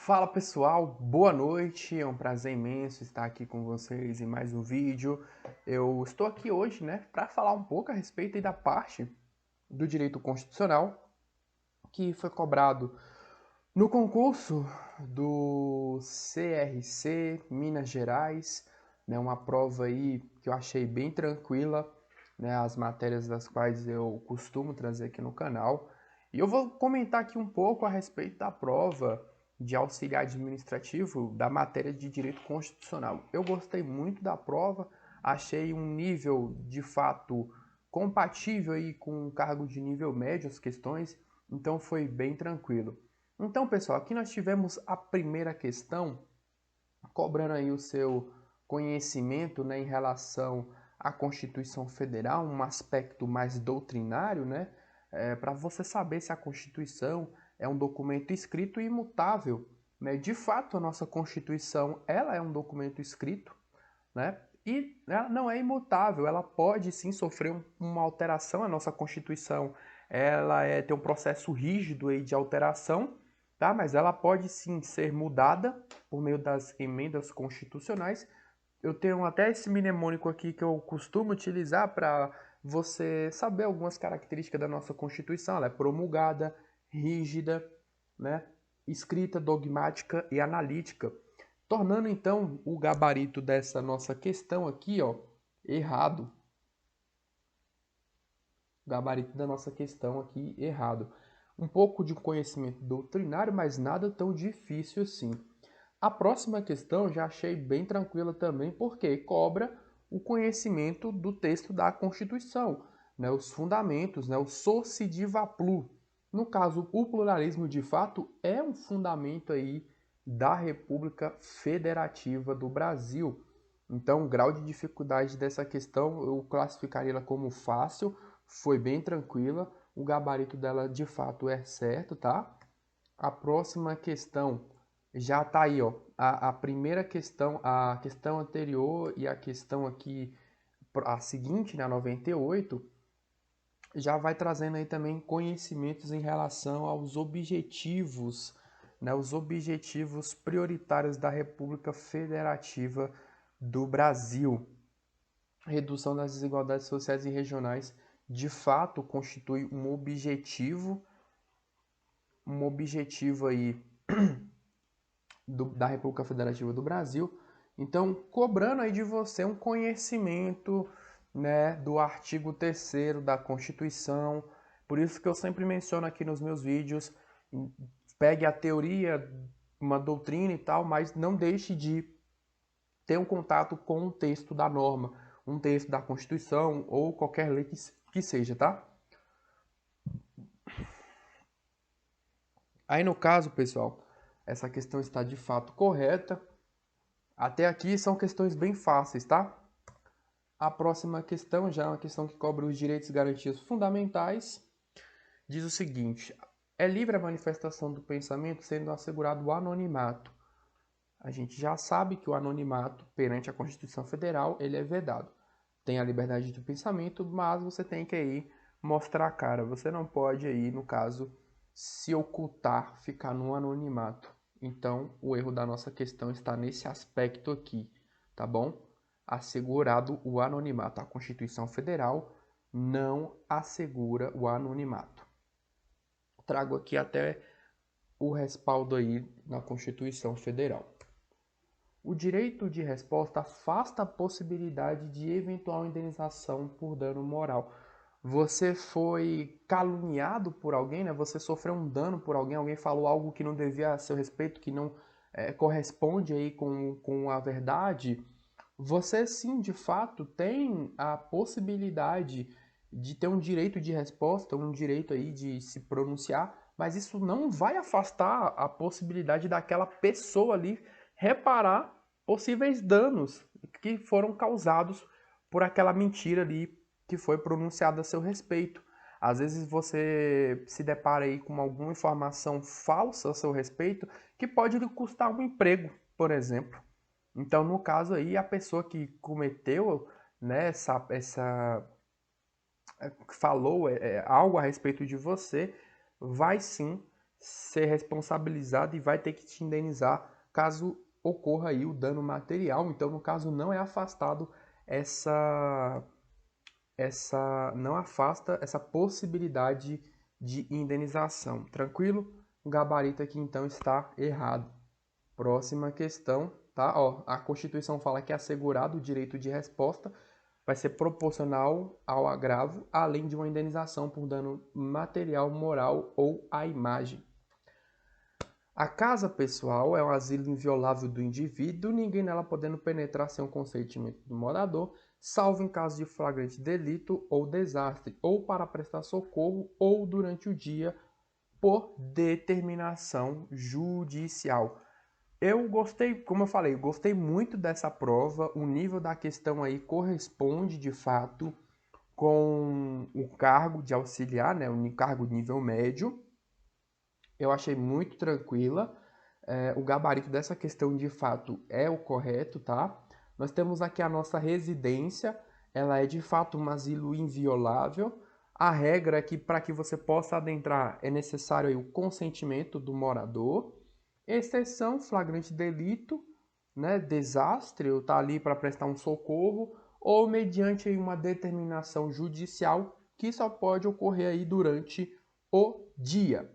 Fala pessoal, boa noite, é um prazer imenso estar aqui com vocês em mais um vídeo. Eu estou aqui hoje, para falar um pouco a respeito aí da parte do direito constitucional que foi cobrado no concurso do CRC Minas Gerais, uma prova aí que eu achei bem tranquila, as matérias das quais eu costumo trazer aqui no canal. E eu vou comentar aqui um pouco a respeito da prova de auxiliar administrativo da matéria de direito constitucional. Eu gostei muito da prova, achei um nível de fato compatível aí com um cargo de nível médio as questões, então foi bem tranquilo. Então, pessoal, aqui nós tivemos a primeira questão, cobrando aí o seu conhecimento, em relação à Constituição Federal, um aspecto mais doutrinário, para você saber se a Constituição é um documento escrito e imutável, De fato, a nossa Constituição, ela é um documento escrito, E ela não é imutável, ela pode sim sofrer uma alteração. A nossa Constituição, tem um processo rígido aí de alteração, tá? Mas ela pode sim ser mudada por meio das emendas constitucionais. Eu tenho até esse mnemônico aqui que eu costumo utilizar para você saber algumas características da nossa Constituição. Ela é promulgada, rígida, né? Escrita, dogmática e analítica, tornando então o gabarito dessa nossa questão aqui, errado. O gabarito da nossa questão aqui errado. Um pouco de conhecimento doutrinário, mas nada tão difícil assim. A próxima questão já achei bem tranquila também, porque cobra o conhecimento do texto da Constituição, os fundamentos, o source diva plu. No caso, o pluralismo de fato é um fundamento aí da República Federativa do Brasil. Então, o grau de dificuldade dessa questão eu classificaria ela como fácil, foi bem tranquila, o gabarito dela de fato é certo, tá? A próxima questão já tá aí, a primeira questão, a questão anterior e a questão aqui, a seguinte, a 98, já vai trazendo aí também conhecimentos em relação aos objetivos, os objetivos prioritários da República Federativa do Brasil. Redução das desigualdades sociais e regionais de fato constitui um objetivo aí da República Federativa do Brasil. Então, cobrando aí de você um conhecimento, do artigo 3º da Constituição. Por isso que eu sempre menciono aqui nos meus vídeos, pegue a teoria, uma doutrina e tal, mas não deixe de ter um contato com o texto da norma, um texto da Constituição ou qualquer lei que seja, tá? Aí no caso, pessoal, essa questão está de fato correta. Até aqui são questões bem fáceis, tá? A próxima questão já é uma questão que cobre os direitos e garantias fundamentais. Diz o seguinte: é livre a manifestação do pensamento sendo assegurado o anonimato. A gente já sabe que o anonimato, perante a Constituição Federal, ele é vedado. Tem a liberdade de pensamento, mas você tem que aí mostrar a cara. Você não pode aí, no caso, se ocultar, ficar no anonimato. Então, o erro da nossa questão está nesse aspecto aqui, tá bom? Assegurado o anonimato. A Constituição Federal não assegura o anonimato. Trago aqui até o respaldo aí na Constituição Federal. O direito de resposta afasta a possibilidade de eventual indenização por dano moral. Você foi caluniado por alguém, Você sofreu um dano por alguém, alguém falou algo que não devia a seu respeito, que não corresponde aí com a verdade. Você sim, de fato, tem a possibilidade de ter um direito de resposta, um direito aí de se pronunciar, mas isso não vai afastar a possibilidade daquela pessoa ali reparar possíveis danos que foram causados por aquela mentira ali que foi pronunciada a seu respeito. Às vezes você se depara aí com alguma informação falsa a seu respeito que pode lhe custar um emprego, por exemplo. Então, no caso aí, a pessoa que cometeu, falou algo a respeito de você, vai sim ser responsabilizado e vai ter que te indenizar caso ocorra aí o dano material. Então, no caso, não é afastado não afasta essa possibilidade de indenização. Tranquilo? O gabarito aqui então está errado. Próxima questão, tá? Ó, a Constituição fala que é assegurado o direito de resposta vai ser proporcional ao agravo, além de uma indenização por dano material, moral ou à imagem. A casa pessoal é um asilo inviolável do indivíduo, ninguém nela podendo penetrar sem o consentimento do morador, salvo em caso de flagrante delito ou desastre, ou para prestar socorro, ou durante o dia, por determinação judicial. Eu gostei, como eu falei, gostei muito dessa prova, o nível da questão aí corresponde, de fato, com o cargo de auxiliar, né, o cargo de nível médio. Eu achei muito tranquila. O gabarito dessa questão, de fato, é o correto, tá? Nós temos aqui a nossa residência, ela é de fato um asilo inviolável. A regra é que para que você possa adentrar é necessário aí o consentimento do morador. Exceção, flagrante delito, né, desastre, ou tá ali para prestar um socorro, ou mediante aí uma determinação judicial que só pode ocorrer aí durante o dia.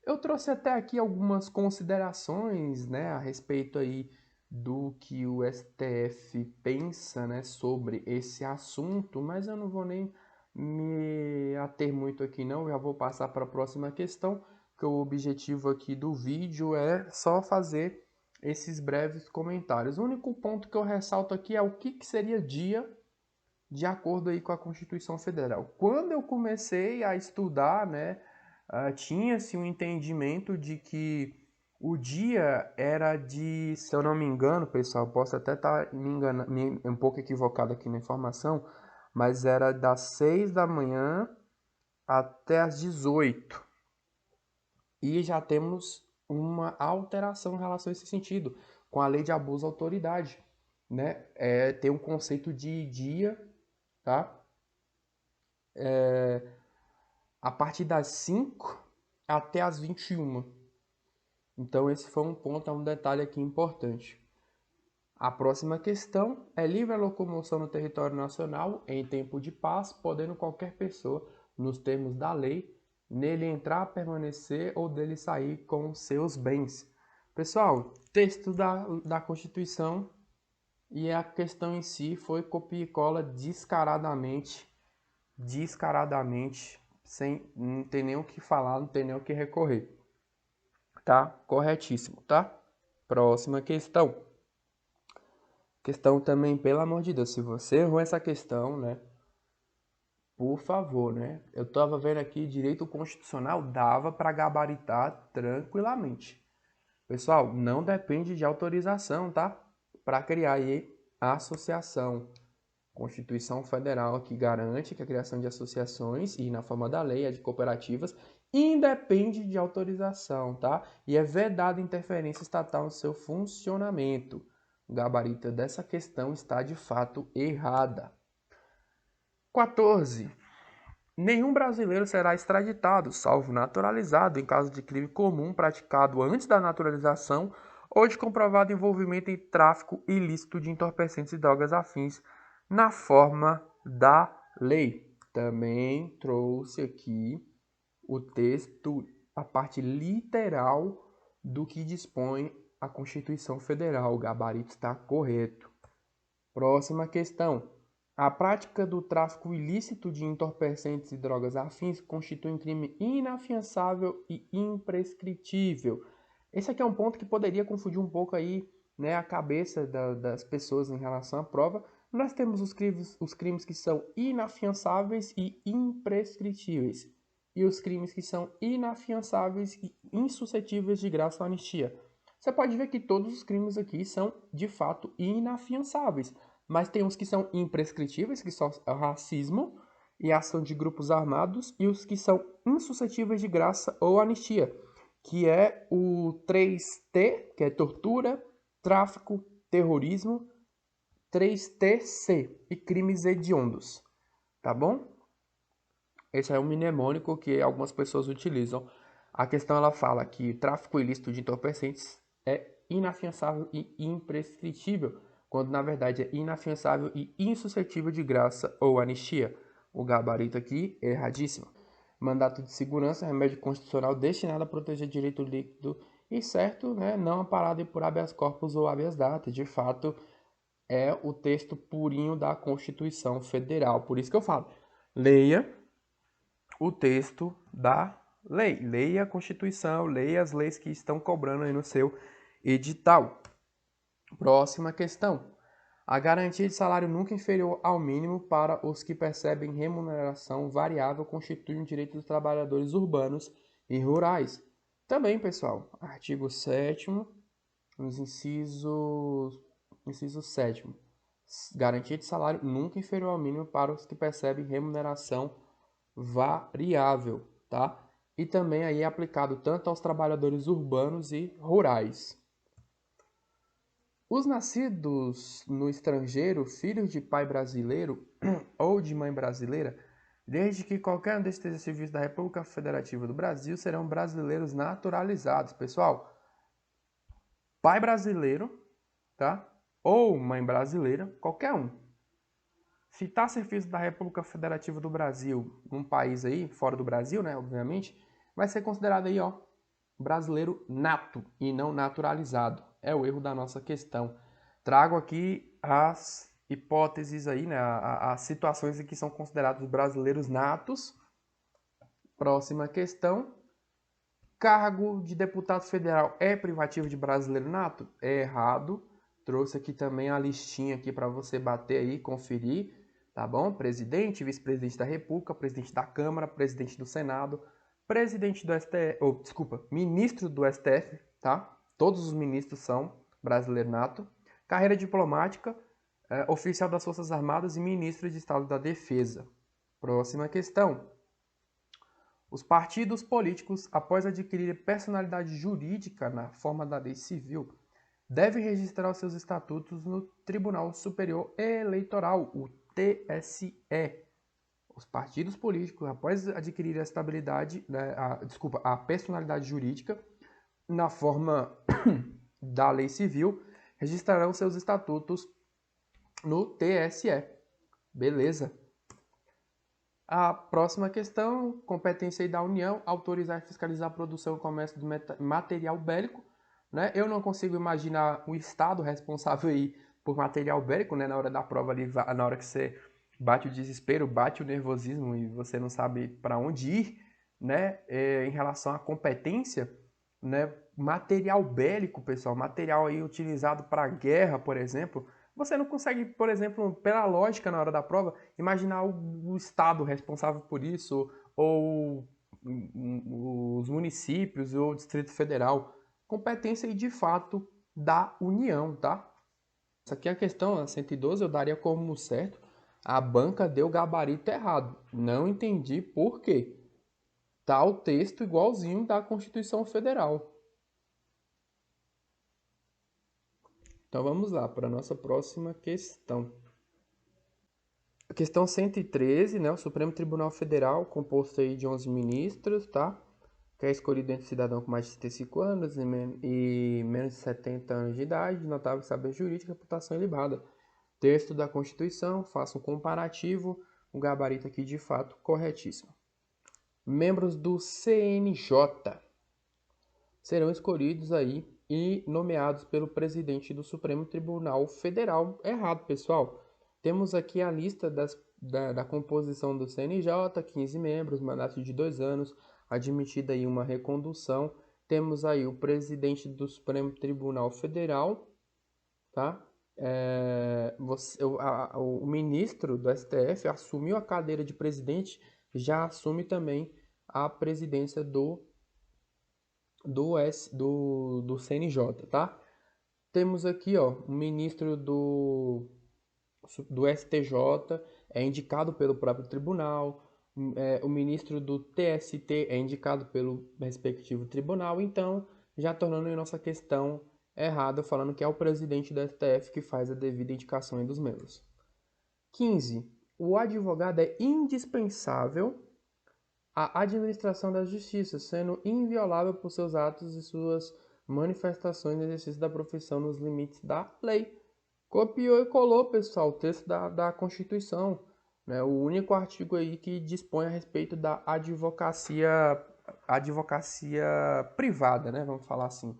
Eu trouxe até aqui algumas considerações, né, a respeito aí do que o STF pensa, né, sobre esse assunto, mas eu não vou nem me ater muito aqui não, já vou passar para a próxima questão, que o objetivo aqui do vídeo é só fazer esses breves comentários. O único ponto que eu ressalto aqui é o que seria dia de acordo aí com a Constituição Federal. Quando eu comecei a estudar, né, tinha-se um entendimento de que o dia era de, se eu não me engano, pessoal, posso até estar um pouco equivocado aqui na informação, mas era das 6 da manhã até as 18. E já temos uma alteração em relação a esse sentido, com a lei de abuso de autoridade, né? Tem um conceito de dia, tá? A partir das 5 até as 21. Então esse foi um ponto, um detalhe aqui importante. A próxima questão é livre a locomoção no território nacional em tempo de paz, podendo qualquer pessoa, nos termos da lei, nele entrar, permanecer ou dele sair com seus bens. Pessoal, texto da Constituição e a questão em si foi copia e cola descaradamente, sem não ter nem o que falar, não ter nem o que recorrer. Tá? Corretíssimo, tá? Próxima questão. Questão também, pelo amor de Deus, se você errou essa questão, né? Por favor, né? Eu tava vendo aqui, direito constitucional dava para gabaritar tranquilamente. Pessoal, não depende de autorização, tá? Para criar aí a associação. Constituição Federal que garante que a criação de associações, e na forma da lei, a de cooperativas, independe de autorização, tá? E é vedada interferência estatal no seu funcionamento. O gabarito dessa questão está de fato errada. 14. Nenhum brasileiro será extraditado, salvo naturalizado, em caso de crime comum praticado antes da naturalização ou de comprovado envolvimento em tráfico ilícito de entorpecentes e drogas afins, na forma da lei. Também trouxe aqui o texto, a parte literal do que dispõe a Constituição Federal. O gabarito está correto. Próxima questão. A prática do tráfico ilícito de entorpecentes e drogas afins constitui um crime inafiançável e imprescritível. Esse aqui é um ponto que poderia confundir um pouco aí, né, a cabeça das pessoas em relação à prova. Nós temos os crimes que são inafiançáveis e imprescritíveis, e os crimes que são inafiançáveis e insuscetíveis de graça ou anistia. Você pode ver que todos os crimes aqui são, de fato, inafiançáveis, mas tem uns que são imprescritíveis, que são o racismo e ação de grupos armados, e os que são insuscetíveis de graça ou anistia, que é o 3T, que é tortura, tráfico, terrorismo, 3TC e crimes hediondos, tá bom? Esse é um mnemônico que algumas pessoas utilizam. A questão ela fala que tráfico ilícito de entorpecentes é inafiançável e imprescritível, quando na verdade é inafiançável e insuscetível de graça ou anistia. O gabarito aqui é erradíssimo. Mandato de segurança, remédio constitucional destinado a proteger direito líquido e certo, né, não amparado por habeas corpus ou habeas data. De fato, é o texto purinho da Constituição Federal. Por isso que eu falo, leia o texto da lei. Leia a Constituição, leia as leis que estão cobrando aí no seu edital. Próxima questão. A garantia de salário nunca inferior ao mínimo para os que percebem remuneração variável constitui um direito dos trabalhadores urbanos e rurais. Também, pessoal, artigo 7º, nos inciso 7º. Garantia de salário nunca inferior ao mínimo para os que percebem remuneração variável, tá? E também aí é aplicado tanto aos trabalhadores urbanos e rurais. Os nascidos no estrangeiro, filhos de pai brasileiro ou de mãe brasileira, desde que qualquer um destes esteja a serviço da República Federativa do Brasil, serão brasileiros naturalizados. Pessoal, pai brasileiro, tá? Ou mãe brasileira, qualquer um. Se está a serviço da República Federativa do Brasil, um país aí, fora do Brasil, né, obviamente, vai ser considerado aí, ó, brasileiro nato e não naturalizado. É o erro da nossa questão. Trago aqui as hipóteses aí, né, as situações em que são considerados brasileiros natos. Próxima questão. Cargo de deputado federal é privativo de brasileiro nato? É errado. Trouxe aqui também a listinha aqui para você bater aí, conferir, tá bom? Presidente, vice-presidente da República, presidente da Câmara, presidente do Senado, presidente do STF, ministro do STF, tá? Todos os ministros são brasileiro nato. Carreira diplomática, oficial das Forças Armadas e ministro de Estado da Defesa. Próxima questão. Os partidos políticos, após adquirir personalidade jurídica na forma da lei civil, devem registrar os seus estatutos no Tribunal Superior Eleitoral, o TSE. Os partidos políticos, após adquirir a estabilidade, né, a personalidade jurídica na forma da lei civil, registrarão seus estatutos no TSE. Beleza? A próxima questão, competência da União, autorizar e fiscalizar a produção e comércio do material bélico. Né? Eu não consigo imaginar um Estado responsável aí por material bélico, né? Na hora da prova ali, na hora que você bate o desespero, bate o nervosismo e você não sabe para onde ir, né? Em relação à competência, né? Material bélico, pessoal, material aí utilizado para guerra, por exemplo, você não consegue, por exemplo, pela lógica na hora da prova, imaginar o Estado responsável por isso, ou os municípios ou o Distrito Federal. Competência e de fato da União, tá? Essa aqui é a questão, a 112 eu daria como certo. A banca deu gabarito errado. Não entendi por quê. Tá o texto igualzinho da Constituição Federal. Então vamos lá para a nossa próxima questão. A questão 113, né? O Supremo Tribunal Federal, composto aí de 11 ministros, tá? Que é escolhido entre cidadão com mais de 35 anos e menos de 70 anos de idade, notável saber jurídico, reputação ilibada. Texto da Constituição, faça um comparativo, o gabarito aqui de fato corretíssimo. Membros do CNJ serão escolhidos aí e nomeados pelo presidente do Supremo Tribunal Federal. Errado, pessoal. Temos aqui a lista da composição do CNJ, 15 membros, mandato de 2 anos, admitida aí uma recondução. Temos aí o presidente do Supremo Tribunal Federal, tá? O ministro do STF assumiu a cadeira de presidente, já assume também a presidência do CNJ, tá? Temos aqui, ó, o ministro do STJ é indicado pelo próprio tribunal, o ministro do TST é indicado pelo respectivo tribunal, então já tornando a nossa questão errada, falando que é o presidente do STF que faz a devida indicação dos membros. 15. O advogado é indispensável a administração da justiça, sendo inviolável por seus atos e suas manifestações no exercício da profissão nos limites da lei. Copiou e colou, pessoal, o texto da Constituição, né? O único artigo aí que dispõe a respeito da advocacia privada, né? Vamos falar assim,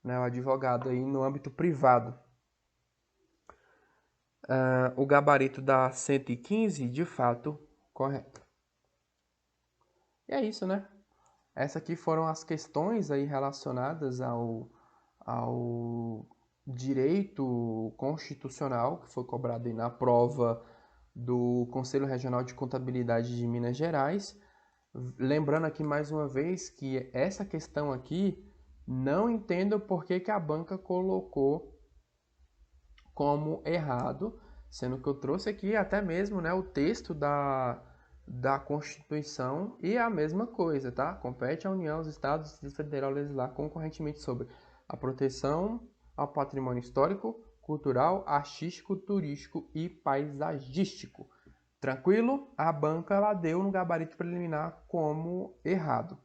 né? O advogado aí no âmbito privado. O gabarito da 115, de fato, correto. E é isso, né? Essas aqui foram as questões aí relacionadas ao direito constitucional, que foi cobrado aí na prova do Conselho Regional de Contabilidade de Minas Gerais. Lembrando aqui mais uma vez que essa questão aqui, não entendo por que a banca colocou como errado, sendo que eu trouxe aqui até mesmo, né, o texto da Constituição e a mesma coisa, tá? Compete à União, aos Estados e ao Distrito Federal legislar concorrentemente sobre a proteção ao patrimônio histórico, cultural, artístico, turístico e paisagístico. Tranquilo? A banca ela deu no gabarito preliminar como errado.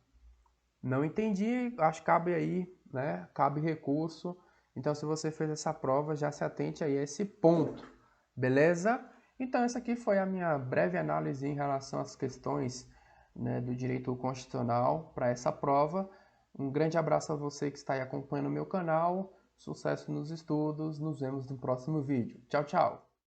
Não entendi, acho que cabe aí, né? Cabe recurso. Então, se você fez essa prova, já se atente aí a esse ponto, beleza? Então, essa aqui foi a minha breve análise em relação às questões, né, do direito constitucional para essa prova. Um grande abraço a você que está aí acompanhando o meu canal. Sucesso nos estudos. Nos vemos no próximo vídeo. Tchau, tchau!